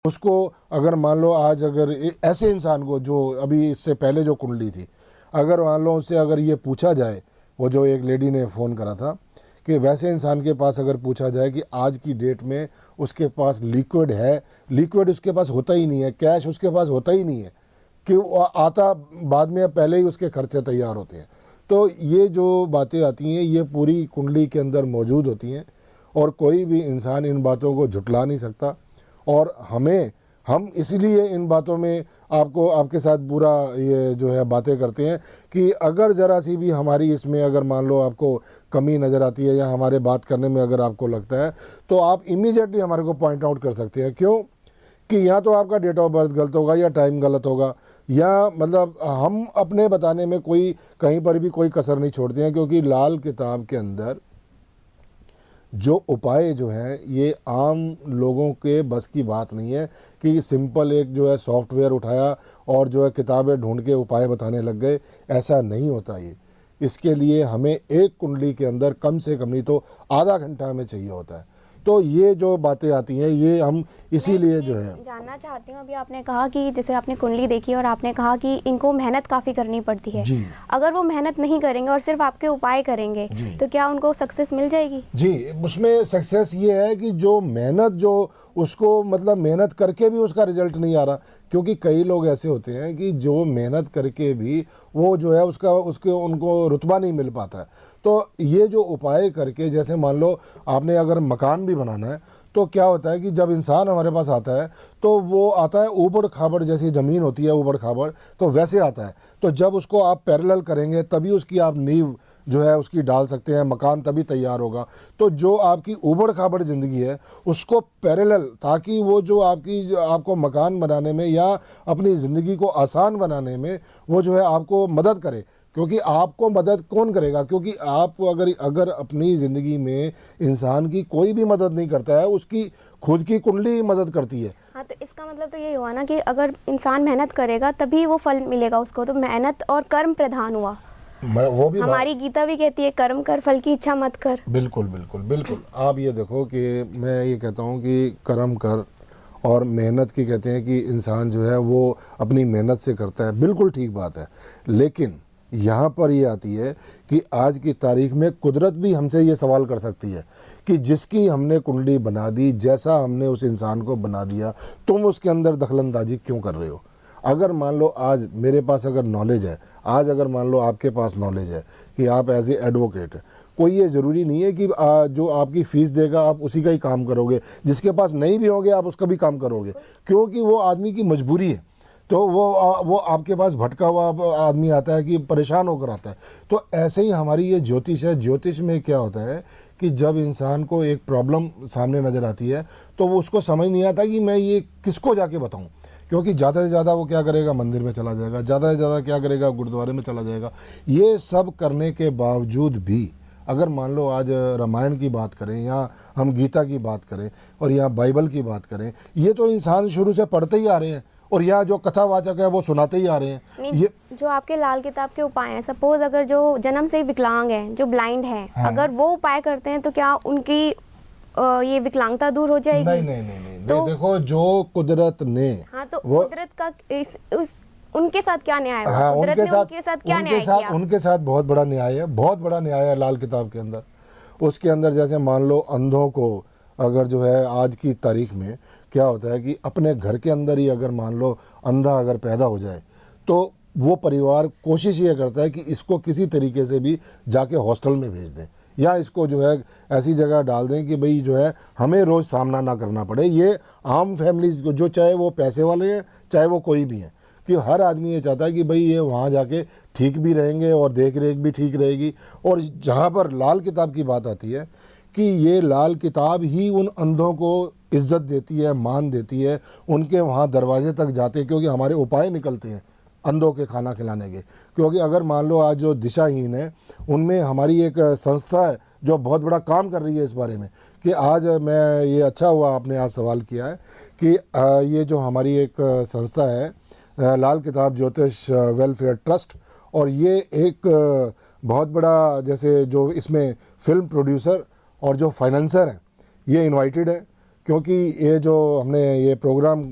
उसको अगर मान लो आज अगर ऐसे इंसान को जो अभी इससे पहले जो कुंडली थी, अगर मान लो उससे अगर ये पूछा जाए, वो जो एक लेडी ने फ़ोन करा था कि वैसे इंसान के पास अगर पूछा जाए कि आज की डेट में उसके पास लिक्विड है, लिक्विड उसके पास होता ही नहीं है, कैश उसके पास होता ही नहीं है, कि वो आता बाद में, पहले ही उसके खर्चे तैयार होते हैं। तो ये जो बातें आती हैं ये पूरी कुंडली के अंदर मौजूद होती हैं और कोई भी इंसान इन बातों को झुटला नहीं सकता। और हम इसलिए इन बातों में आपको आपके साथ पूरा ये जो है बातें करते हैं कि अगर ज़रा सी भी हमारी इसमें अगर मान लो आपको कमी नज़र आती है या हमारे बात करने में अगर आपको लगता है तो आप इमीडिएटली हमारे को पॉइंट आउट कर सकते हैं। क्यों कि या तो आपका डेट ऑफ बर्थ गलत होगा या टाइम गलत होगा, या मतलब हम अपने बताने में कोई कहीं पर भी कोई कसर नहीं छोड़ते हैं, क्योंकि लाल किताब के अंदर जो उपाय जो हैं ये आम लोगों के बस की बात नहीं है कि सिंपल एक जो है सॉफ्टवेयर उठाया और जो है किताबें ढूंढ के उपाय बताने लग गए, ऐसा नहीं होता ये। इसके लिए हमें एक कुंडली के अंदर कम से कम नहीं तो आधा घंटा हमें चाहिए होता है। तो ये जो बातें आती हैं ये हम इसीलिए जो है जानना चाहती हूँ। अभी आपने कहा कि जैसे आपने कुंडली देखी और आपने कहा कि इनको मेहनत काफ़ी करनी पड़ती है जी। अगर वो मेहनत नहीं करेंगे और सिर्फ आपके उपाय करेंगे तो क्या उनको सक्सेस मिल जाएगी? जी, उसमें सक्सेस ये है कि जो मेहनत जो उसको मतलब मेहनत करके भी उसका रिजल्ट नहीं आ रहा, क्योंकि कई लोग ऐसे होते हैं कि जो मेहनत करके भी वो जो है उसके उनको रुतबा नहीं मिल पाता है। तो ये जो उपाय करके, जैसे मान लो आपने अगर मकान भी बनाना है तो क्या होता है कि जब इंसान हमारे पास आता है तो वो आता है ऊबड़ खाबड़, जैसी ज़मीन होती है ऊबड़ खाबड़ तो वैसे आता है। तो जब उसको आप पैरेलल करेंगे तभी उसकी आप नींव जो है उसकी डाल सकते हैं, मकान तभी तैयार होगा। तो जो आपकी ऊबड़ खाबड़ ज़िंदगी है उसको पैरेलल, ताकि वो जो आपको मकान बनाने में या अपनी ज़िंदगी को आसान बनाने में वो जो है आपको मदद करे। क्योंकि आपको मदद कौन करेगा? क्योंकि आप अगर अपनी ज़िंदगी में इंसान की कोई भी मदद नहीं करता है, उसकी खुद की कुंडली ही मदद करती है। हाँ, तो इसका मतलब तो ये हुआ ना कि अगर इंसान मेहनत करेगा तभी वो फल मिलेगा उसको। तो मेहनत और कर्म प्रधान हुआ। वो भी हमारी गीता भी कहती है कर्म कर, फल की इच्छा मत कर। बिल्कुल बिल्कुल बिल्कुल। आप ये देखो कि मैं ये कहता हूँ कि कर्म कर और मेहनत की कहते हैं कि इंसान जो है वो अपनी मेहनत से करता है, बिल्कुल ठीक बात है। लेकिन यहाँ पर ये आती है कि आज की तारीख में कुदरत भी हमसे ये सवाल कर सकती है कि जिसकी हमने कुंडली बना दी, जैसा हमने उस इंसान को बना दिया, तुम उसके अंदर दखलंदाजी क्यों कर रहे हो? अगर मान लो आज मेरे पास अगर नॉलेज है, आज अगर मान लो आपके पास नॉलेज है कि आप एज ए एडवोकेट, कोई ये ज़रूरी नहीं है कि जो आपकी फ़ीस देगा आप उसी का ही काम करोगे, जिसके पास नहीं भी होगे आप उसका भी काम करोगे, क्योंकि वो आदमी की मजबूरी है। तो वो आपके पास भटका हुआ आदमी आता है कि परेशान होकर आता है। तो ऐसे ही हमारी ये ज्योतिष है। ज्योतिष में क्या होता है कि जब इंसान को एक प्रॉब्लम सामने नज़र आती है तो वो उसको समझ नहीं आता कि मैं ये किसको जाके बताऊं, क्योंकि ज़्यादा से ज़्यादा वो क्या करेगा, मंदिर में चला जाएगा, ज़्यादा से ज़्यादा क्या करेगा, गुरुद्वारे में चला जाएगा। ये सब करने के बावजूद भी अगर मान लो आज रामायण की बात करें या हम गीता की बात करें और या बाइबल की बात करें, ये तो इंसान शुरू से पढ़ते ही आ रहे हैं और यहाँ जो कथावाचक है वो सुनाते ही आ रहे हैं। ये जो आपके लाल किताब के उपाय हैं, सपोज अगर जो जन्म से विकलांग है, जो ब्लाइंड है, हाँ। अगर वो उपाय करते हैं तो क्या उनकी ये विकलांगता दूर हो जाएगी? नहीं नहीं नहीं नहीं, तो देखो जो कुदरत ने, हाँ, तो कुदरत का उनके साथ क्या न्याय हुआ? हाँ, कुदरत ने उनके साथ क्या न्याय किया? उनके साथ बहुत बड़ा न्याय है, बहुत बड़ा न्याय है लाल किताब के अंदर। उसके अंदर जैसे मान लो अंधों को अगर जो है आज की तारीख में क्या होता है कि अपने घर के अंदर ही अगर मान लो अंधा अगर पैदा हो जाए तो वो परिवार कोशिश ये करता है कि इसको किसी तरीके से भी जाके हॉस्टल में भेज दें या इसको जो है ऐसी जगह डाल दें कि भाई जो है हमें रोज़ सामना ना करना पड़े। ये आम फैमिलीज़ को, जो चाहे वो पैसे वाले हैं चाहे वो कोई भी हैं, कि हर आदमी ये चाहता है कि भाई ये वहाँ जाके ठीक भी रहेंगे और देख रेख भी ठीक रहेगी। और जहाँ पर लाल किताब की बात आती है कि ये लाल किताब ही उन अंधों को इज्जत देती है, मान देती है, उनके वहाँ दरवाजे तक जाते हैं, क्योंकि हमारे उपाय निकलते हैं अंधों के खाना खिलाने के। क्योंकि अगर मान लो आज जो दिशाहीन है उनमें हमारी एक संस्था है जो बहुत बड़ा काम कर रही है इस बारे में, कि आज मैं ये अच्छा हुआ आपने आज सवाल किया है कि ये जो हमारी एक संस्था है लाल किताब ज्योतिष वेलफेयर ट्रस्ट, और ये एक बहुत बड़ा जैसे जो इसमें फिल्म प्रोड्यूसर और जो फाइनेंसर हैं ये इनवाइटेड है, क्योंकि ये जो हमने ये प्रोग्राम